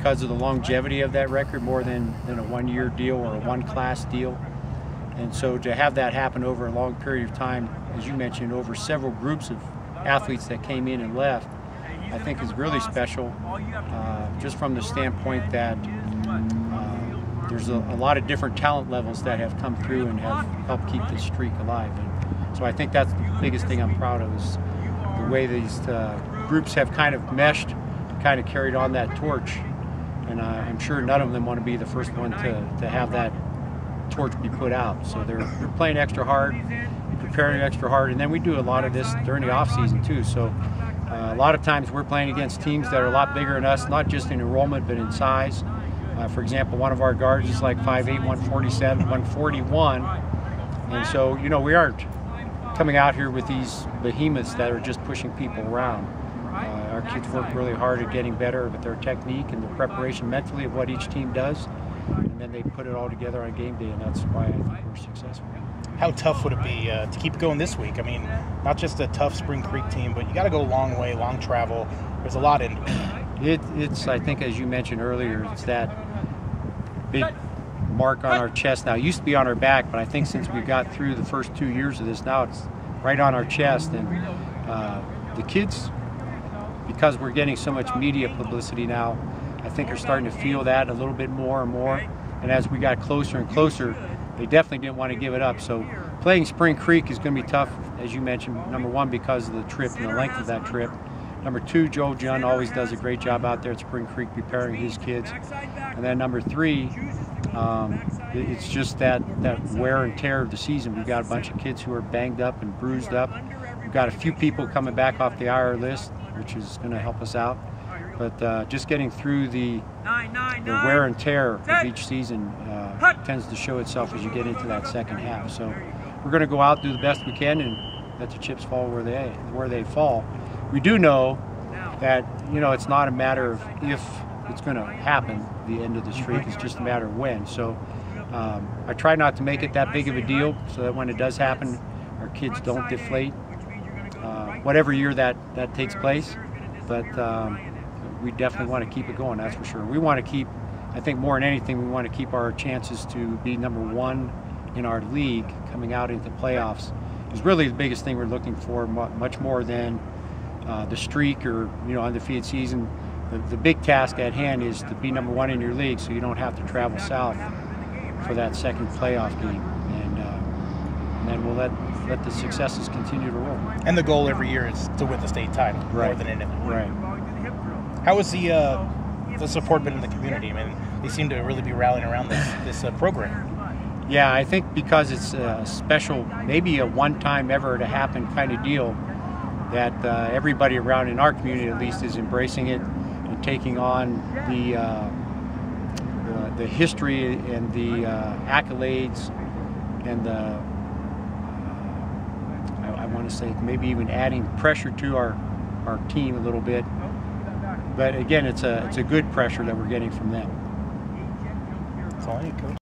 because of the longevity of that record, more than a one-year deal or a one-class deal. And so to have that happen over a long period of time, as you mentioned, over several groups of athletes that came in and left, I think is really special, just from the standpoint that there's a lot of different talent levels that have come through and have helped keep this streak alive. And so I think that's the biggest thing I'm proud of, is the way these groups have kind of meshed, kind of carried on that torch. And I'm sure none of them want to be the first one to have that torch be put out. So they're playing extra hard, preparing extra hard, and then we do a lot of this during the off season too. So a lot of times we're playing against teams that are a lot bigger than us, not just in enrollment but in size. For example, one of our guards is like 5'8", 147, 141, and so we aren't coming out here with these behemoths that are just pushing people around. Our kids work really hard at getting better with their technique and the preparation mentally of what each team does, and then they put it all together on game day, and that's why I think we're successful. How tough would it be to keep going this week? I mean, not just a tough Spring Creek team, but you got to go a long way, long travel. There's a lot in it. It's, I think, as you mentioned earlier, it's that big mark on our chest now. It used to be on our back, but I think since we got through the first 2 years of this, now it's right on our chest. And the kids, because we're getting so much media publicity now, I think are starting to feel that a little bit more and more. And as we got closer and closer, they definitely didn't want to give it up. So playing Spring Creek is going to be tough, as you mentioned, number one, because of the trip and the length of that trip. Number two, Joe Junn always does a great job out there at Spring Creek preparing his kids. And then number three, it's just that wear and tear of the season. We've got a bunch of kids who are banged up and bruised up. We've got a few people coming back off the IR list, which is going to help us out. But just getting through the wear and tear of each season tends to show itself as you get into that second half. So we're going to go out, do the best we can, and let the chips fall where they fall. We do know that it's not a matter of if it's going to happen, the end of the streak. It's just a matter of when. So I try not to make it that big of a deal, so that when it does happen, our kids don't deflate. Whatever year that takes place, but we definitely want to keep it going, that's for sure. We want to keep, I think more than anything, we want to keep our chances to be number one in our league coming out into playoffs. Is really the biggest thing we're looking for, much more than the streak or undefeated season. The big task at hand is to be number one in your league, so you don't have to travel south for that second playoff game, and then we'll let the successes continue to roll. And the goal every year is to win the state title, more than anything. Right. How has the support been in the community? I mean, they seem to really be rallying around this program. Yeah, I think because it's a special, maybe a one-time ever to happen kind of deal, that everybody around in our community at least is embracing it and taking on the history and the accolades and the I want to say maybe even adding pressure to our team a little bit. But again, it's a good pressure that we're getting from them. That's all I need, Coach.